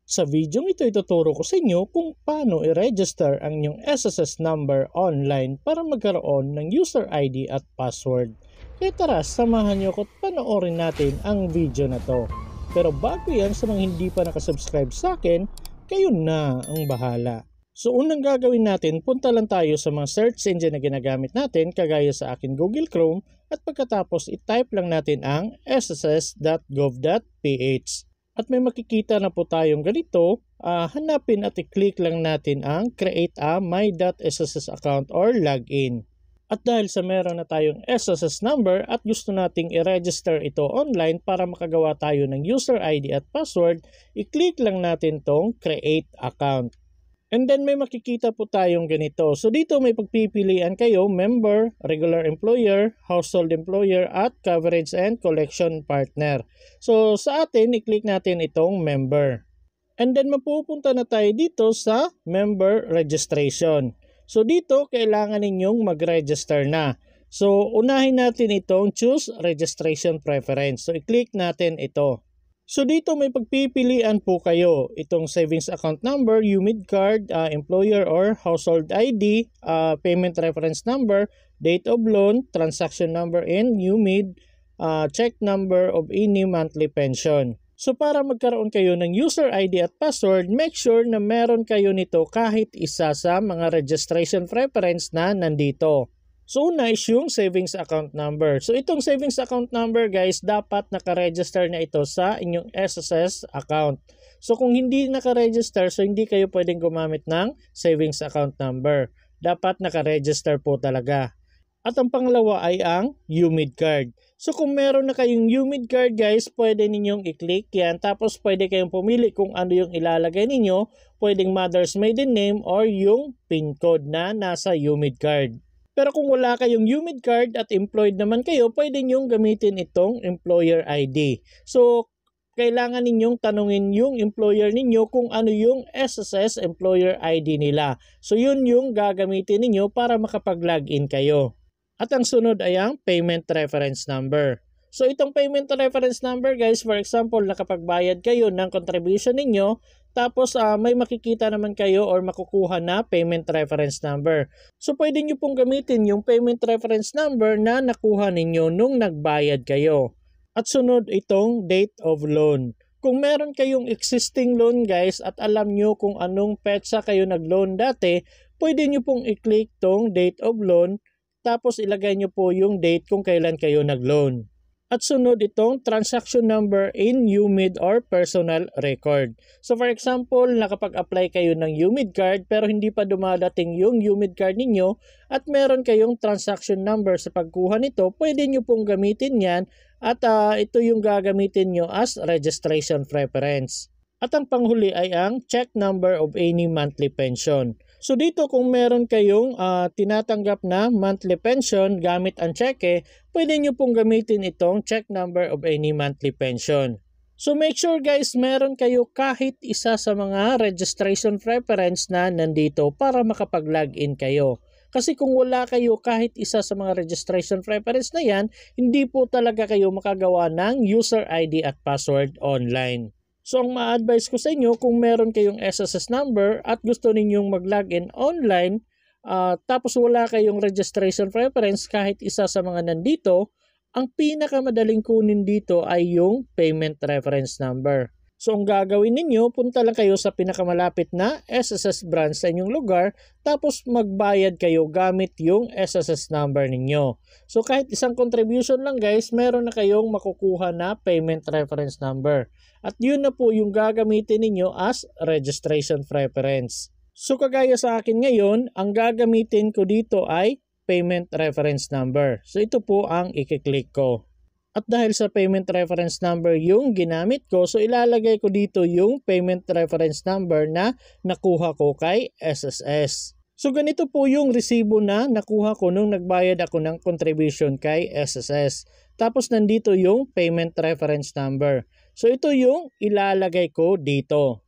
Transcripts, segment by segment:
Sa video ito, ituturo ko sa inyo kung paano i-register ang inyong SSS number online para magkaroon ng user ID at password. Kaya tara, samahan niyo ko at panoorin natin ang video na to. Pero bago yan, sa mga hindi pa nakasubscribe sa akin, kayo na ang bahala. So unang gagawin natin, punta lang tayo sa mga search engine na ginagamit natin kagaya sa akin Google Chrome at pagkatapos i-type lang natin ang sss.gov.ph. At may makikita na po tayong ganito, hanapin at i-click lang natin ang create a my.sss account or login. At dahil sa meron na tayong SSS number at gusto nating i-register ito online para makagawa tayo ng user ID at password, i-click lang natin tong create account. And then may makikita po tayong ganito. So dito may pagpipilian kayo, member, regular employer, household employer, at coverage and collection partner. So sa atin, i-click natin itong member. And then mapupunta na tayo dito sa member registration. So dito kailangan ninyong mag-register na. So unahin natin itong choose registration preference. So i-click natin ito. So dito may pagpipilian po kayo itong savings account number, UMID card, employer or household ID, payment reference number, date of loan, transaction number and UMID, check number of any monthly pension. So para magkaroon kayo ng user ID at password, make sure na meron kayo nito kahit isa sa mga registration preference na nandito. So una is yung savings account number. So itong savings account number guys, dapat nakaregister na ito sa inyong SSS account. So kung hindi nakaregister, so hindi kayo pwedeng gumamit ng savings account number. Dapat nakaregister po talaga. At ang pangalawa ay ang UMID card. So kung meron na kayong UMID card guys, pwede ninyong i-click yan. Tapos pwede kayong pumili kung ano yung ilalagay ninyo. Pwedeng mother's maiden name or yung PIN code na nasa UMID card. Pero kung wala kayong UMID card at employed naman kayo, pwede nyong gamitin itong employer ID. So, kailangan ninyong tanungin yung employer ninyo kung ano yung SSS employer ID nila. So, yun yung gagamitin ninyo para makapag-login kayo. At ang sunod ay ang payment reference number. So, itong payment reference number guys, for example, nakapagbayad kayo ng contribution ninyo, tapos may makikita naman kayo or makukuha na payment reference number. So pwede nyo pong gamitin yung payment reference number na nakuha ninyo nung nagbayad kayo. At sunod itong date of loan. Kung meron kayong existing loan guys at alam nyo kung anong petsa kayo nag-loan dati, pwede nyo pong i-click tong date of loan tapos ilagay nyo po yung date kung kailan kayo nag-loan. At sunod itong transaction number in UMID or personal record. So for example, nakapag-apply kayo ng UMID card pero hindi pa dumadating yung UMID card ninyo at meron kayong transaction number sa pagkuha nito, pwede nyo pong gamitin yan at ito yung gagamitin nyo as registration preference. At ang panghuli ay ang check number of any monthly pension. So dito kung meron kayong tinatanggap na monthly pension gamit ang cheque, pwede nyo pong gamitin itong check number of any monthly pension. So make sure guys meron kayo kahit isa sa mga registration preference na nandito para makapag-login kayo. Kasi kung wala kayo kahit isa sa mga registration preference na yan, hindi po talaga kayo makagawa ng user ID at password online. So ang ma-advise ko sa inyo kung meron kayong SSS number at gusto ninyong mag-login online tapos wala kayong registration preference kahit isa sa mga nandito, ang pinakamadaling kunin dito ay yung payment reference number. So ang gagawin ninyo, punta lang kayo sa pinakamalapit na SSS branch sa inyong lugar tapos magbayad kayo gamit yung SSS number ninyo. So kahit isang contribution lang guys, meron na kayong makukuha na payment reference number. At yun na po yung gagamitin ninyo as registration preference. So kagaya sa akin ngayon, ang gagamitin ko dito ay payment reference number. So ito po ang i-click ko. At dahil sa payment reference number yung ginamit ko, so ilalagay ko dito yung payment reference number na nakuha ko kay SSS. So ganito po yung resibo na nakuha ko nung nagbayad ako ng contribution kay SSS. Tapos nandito yung payment reference number. So ito yung ilalagay ko dito.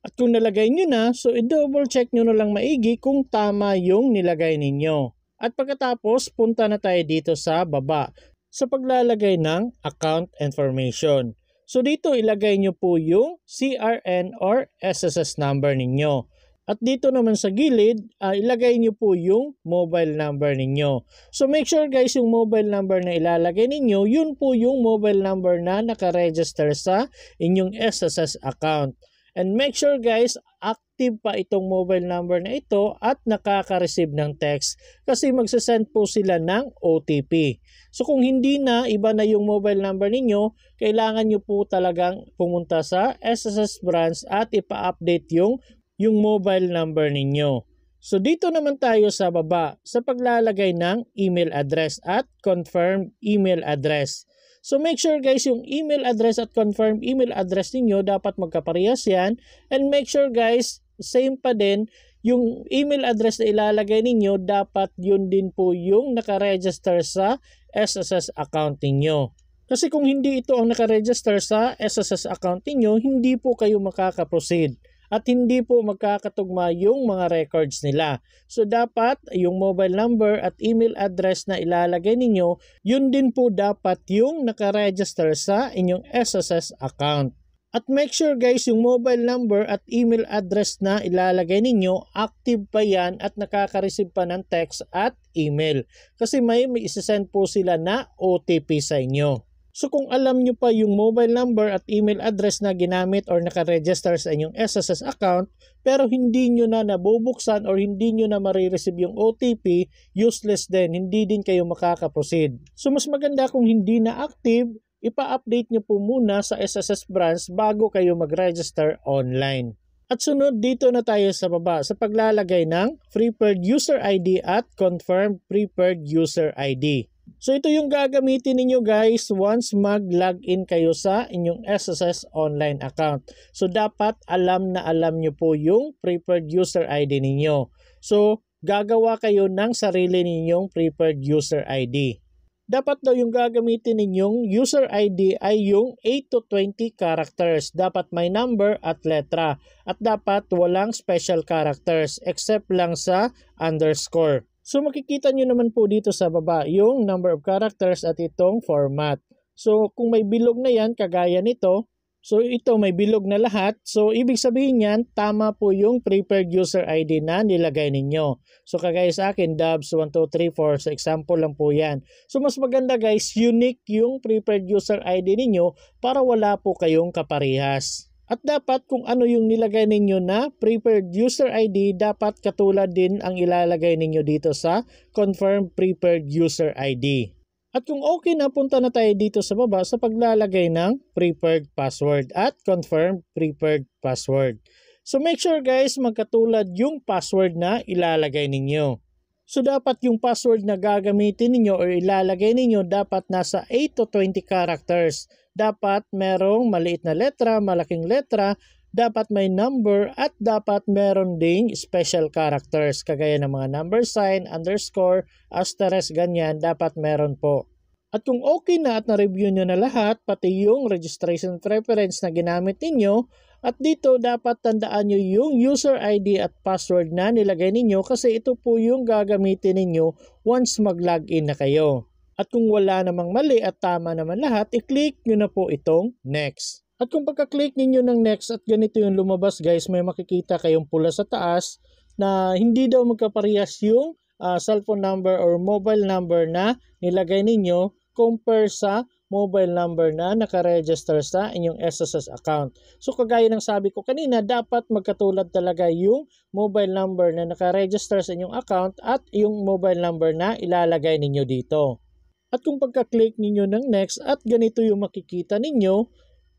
At kung nalagay nyo na, so i-double check nyo na lang maigi kung tama yung nilagay ninyo. At pagkatapos, punta na tayo dito sa baba sa paglalagay ng account information. So dito ilagay nyo po yung CRN or SSS number ninyo. At dito naman sa gilid, ilagay nyo po yung mobile number ninyo. So make sure guys, yung mobile number na ilalagay ninyo, yun po yung mobile number na nakaregister sa inyong SSS account. And make sure guys, active pa itong mobile number na ito at nakaka-receive ng text kasi magsasend po sila ng OTP. So kung hindi na, iba na yung mobile number ninyo, kailangan nyo po talagang pumunta sa SSS branch at ipa-update yung mobile number ninyo. So dito naman tayo sa baba sa paglalagay ng email address at confirm email address. So make sure guys, yung email address at confirm email address ninyo dapat magkaparehas yan. And make sure guys, same pa din, yung email address na ilalagay ninyo dapat yun din po yung nakaregister sa SSS account ninyo. Kasi kung hindi ito ang nakaregister sa SSS account ninyo, hindi po kayo makaka-proceed. At hindi po magkakatugma yung mga records nila. So dapat yung mobile number at email address na ilalagay ninyo, yun din po dapat yung nakaregister sa inyong SSS account. At make sure guys, yung mobile number at email address na ilalagay ninyo, active pa yan at nakaka-receive pa ng text at email. Kasi may isasend po sila na OTP sa inyo. So kung alam nyo pa yung mobile number at email address na ginamit or nakaregister sa inyong SSS account pero hindi nyo na nabubuksan or hindi nyo na marireceive yung OTP, useless din, hindi din kayo makaka-proceed. So mas maganda kung hindi na active, ipa-update nyo po muna sa SSS branch bago kayo mag-register online. At sunod dito na tayo sa baba sa paglalagay ng prepared user ID at confirmed prepared user ID. So ito yung gagamitin ninyo guys once mag-login kayo sa inyong SSS online account. So dapat alam na alam nyo po yung prepared user ID ninyo. So gagawa kayo ng sarili ninyong prepared user ID. Dapat daw yung gagamitin ninyong user ID ay yung 8 to 20 characters. Dapat may number at letra. At dapat walang special characters except lang sa underscore. So makikita nyo naman po dito sa baba yung number of characters at itong format. So kung may bilog na yan, kagaya nito, so ito may bilog na lahat. So ibig sabihin yan, tama po yung prepared user ID na nilagay ninyo. So kagaya sa akin, Dubs1234, sa example lang po yan. So mas maganda guys, unique yung prepared user ID ninyo para wala po kayong kaparehas. At dapat kung ano yung nilagay ninyo na prepared user ID, dapat katulad din ang ilalagay ninyo dito sa confirm prepared user ID. At kung okay na, punta na tayo dito sa baba sa paglalagay ng prepared password at confirm prepared password. So make sure guys, magkatulad yung password na ilalagay ninyo. So dapat yung password na gagamitin ninyo or ilalagay ninyo dapat nasa 8 to 20 characters. Dapat merong maliit na letra, malaking letra, dapat may number at dapat meron ding special characters kagaya ng mga number sign, underscore, asterisk, ganyan, dapat meron po. At kung okay na at na-review nyo na lahat, pati yung registration preference na ginamit ninyo, at dito dapat tandaan nyo yung user ID at password na nilagay ninyo kasi ito po yung gagamitin ninyo once mag-login na kayo. At kung wala namang mali at tama naman lahat, i-click nyo na po itong next. At kung pagka-click ninyo ng next at ganito yung lumabas guys, may makikita kayong pula sa taas na hindi daw magkaparehas yung cellphone number or mobile number na nilagay ninyo compare sa mobile number na nakaregister sa inyong SSS account. So kagaya ng sabi ko kanina, dapat magkatulad talaga yung mobile number na nakaregister sa inyong account at yung mobile number na ilalagay ninyo dito. At kung pagka-click ninyo ng next at ganito yung makikita ninyo,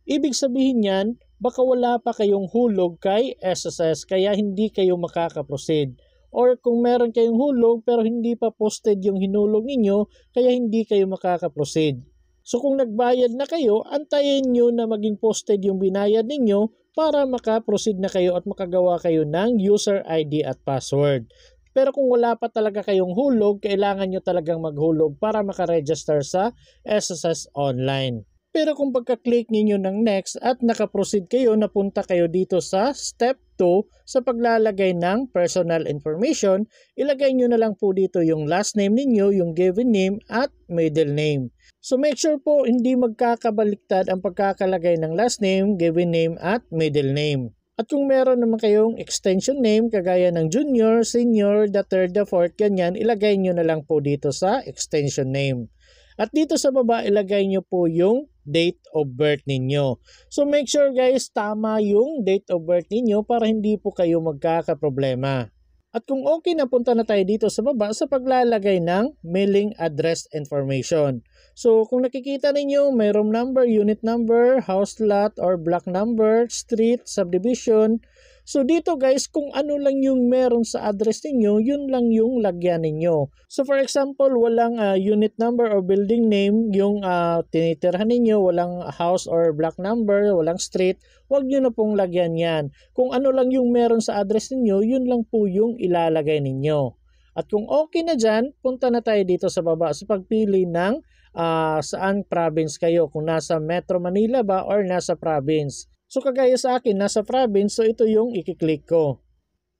ibig sabihin yan, baka wala pa kayong hulog kay SSS kaya hindi kayo makaka-proceed. Or kung meron kayong hulog pero hindi pa posted yung hinulog ninyo, kaya hindi kayo makaka-proceed. So kung nagbayad na kayo, antayin nyo na maging posted yung binayad ninyo para maka-proceed na kayo at makagawa kayo ng user ID at password. Pero kung wala pa talaga kayong hulog, kailangan nyo talagang maghulog para makaregister sa SSS Online. Pero kung pagka-click ninyo ng next at nakaproceed kayo, napunta kayo dito sa step dito sa paglalagay ng personal information, ilagay nyo na lang po dito yung last name ninyo, yung given name at middle name. So make sure po hindi magkakabaliktad ang pagkakalagay ng last name, given name at middle name. At kung meron naman kayong extension name kagaya ng junior, senior, the third, the fourth, ganyan, ilagay nyo na lang po dito sa extension name. At dito sa baba, ilagay nyo po yung date of birth ninyo. So make sure guys, tama yung date of birth ninyo para hindi po kayo magkakaproblema. At kung okay na, punta na tayo dito sa baba sa paglalagay ng mailing address information. So kung nakikita ninyo, may room number, unit number, house lot or block number, street, subdivision. So dito guys, kung ano lang yung meron sa address ninyo, yun lang yung lagyan ninyo. So for example, walang unit number or building name yung tinitirhan ninyo, walang house or block number, walang street, wag nyo na pong lagyan yan. Kung ano lang yung meron sa address ninyo, yun lang po yung ilalagay ninyo. At kung okay na dyan, punta na tayo dito sa baba sa pagpili ng saan province kayo, kung nasa Metro Manila ba or nasa province. So kagaya sa akin, nasa province, so ito yung i-click ko.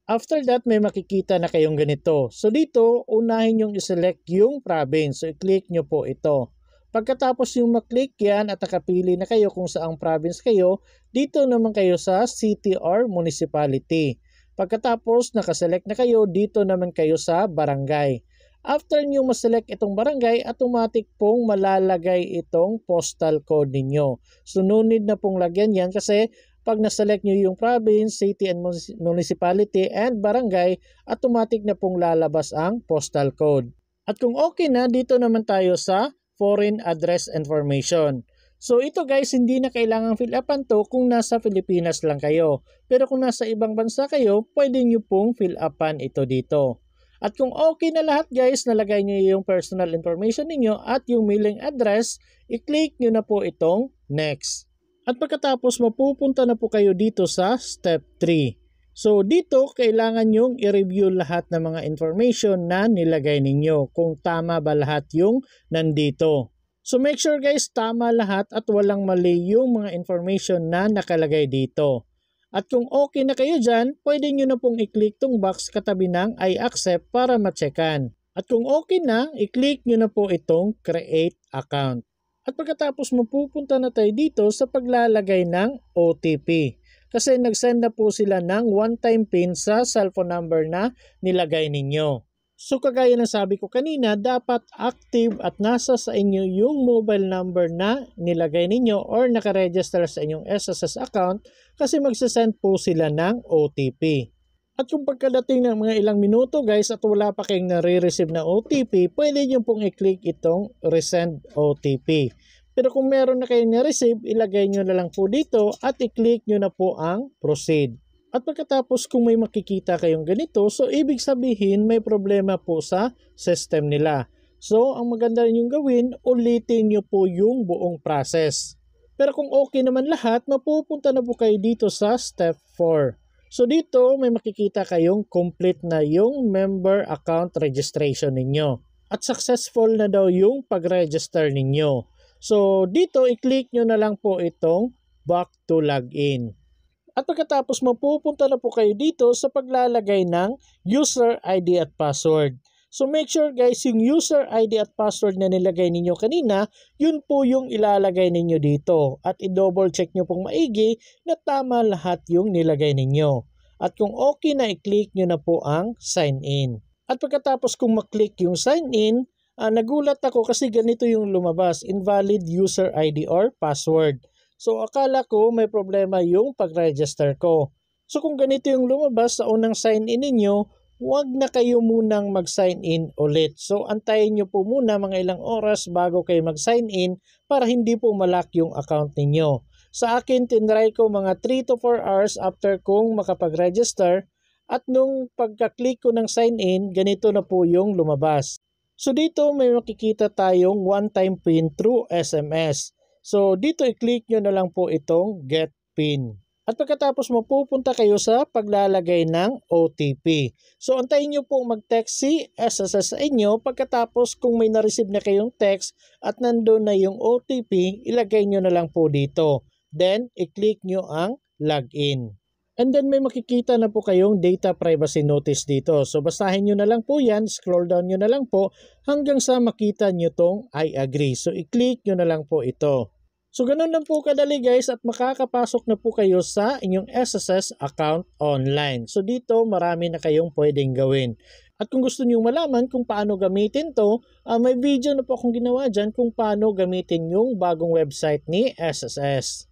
After that, may makikita na kayong ganito. So dito, unahin yung i-select yung province. So i-click nyo po ito. Pagkatapos yung maklik yan at nakapili na kayo kung saang province kayo, dito naman kayo sa city or municipality. Pagkatapos nakaselect na kayo, dito naman kayo sa barangay. After nyo maselect itong barangay, automatic pong malalagay itong postal code ninyo. So no need na pong lagyan yan kasi pag naselect nyo yung province, city and municipality and barangay, automatic na pong lalabas ang postal code. At kung okay na, dito naman tayo sa foreign address information. So ito guys, hindi na kailangang fill upan to kung nasa Pilipinas lang kayo. Pero kung nasa ibang bansa kayo, pwede nyo pong fill upan ito dito. At kung okay na lahat guys, nalagay nyo yung personal information ninyo at yung mailing address, i-click nyo na po itong next. At pagkatapos mapupunta na po kayo dito sa step 3. So dito kailangan nyong i-review lahat ng mga information na nilagay ninyo kung tama ba lahat yung nandito. So make sure guys, tama lahat at walang mali yung mga information na nakalagay dito. At kung okay na kayo dyan, pwede nyo na pong i-click tong box katabi ng I accept para ma-checkan. At kung okay na, i-click nyo na po itong create account. At pagkatapos mapupunta na tayo dito sa paglalagay ng OTP. Kasi nag-send na po sila ng one-time PIN sa cellphone number na nilagay ninyo. So kagaya ng sabi ko kanina, dapat active at nasa sa inyo yung mobile number na nilagay ninyo or nakaregister sa inyong SSS account kasi magsasend po sila ng OTP. At kung pagkadating ng mga ilang minuto guys at wala pa kayong nare-receive na OTP, pwede nyo pong i-click itong resend OTP. Pero kung meron na kayong na-receive, ilagay nyo na lang po dito at i-click nyo na po ang proceed. At pagkatapos kung may makikita kayong ganito, so ibig sabihin may problema po sa system nila. So ang maganda ninyong gawin, ulitin nyo po yung buong process. Pero kung okay naman lahat, mapupunta na po kayo dito sa step 4. So dito may makikita kayong complete na yung member account registration ninyo. At successful na daw yung pag-register ninyo. So dito i-click nyo na lang po itong back to login. At pagkatapos mapupunta na po kayo dito sa paglalagay ng user ID at password. So make sure guys, yung user ID at password na nilagay ninyo kanina, yun po yung ilalagay ninyo dito. At i-double check nyo pong maigi na tama lahat yung nilagay ninyo. At kung okay na, i-click nyo na po ang sign in. At pagkatapos kung maklik yung sign in, nagulat ako kasi ganito yung lumabas, invalid user ID or password. So akala ko may problema yung pag-register ko. So kung ganito yung lumabas sa unang sign in ninyo, huwag na kayo munang mag-sign in ulit. So antayin nyo po muna mga ilang oras bago kayo mag-sign in para hindi po malak yung account ninyo. Sa akin, tinry ko mga 3 to 4 hours after kong makapag-register at nung pagka-click ko ng sign in, ganito na po yung lumabas. So dito may makikita tayong one-time PIN through SMS. So dito i-click nyo na lang po itong get PIN. At pagkatapos mapupunta kayo sa paglalagay ng OTP. So antayin nyo pong mag-text si SSS sa inyo. Pagkatapos kung may na-receive na kayong text at nandun na yung OTP, ilagay nyo na lang po dito. Then i-click nyo ang login. And then may makikita na po kayong data privacy notice dito. So basahin nyo na lang po yan, scroll down nyo na lang po hanggang sa makita nyo tong I agree. So i-click nyo na lang po ito. So ganun lang po kadali guys at makakapasok na po kayo sa inyong SSS account online. So dito marami na kayong pwedeng gawin. At kung gusto niyo malaman kung paano gamitin to, may video na po akong ginawa dyan kung paano gamitin yung bagong website ni SSS.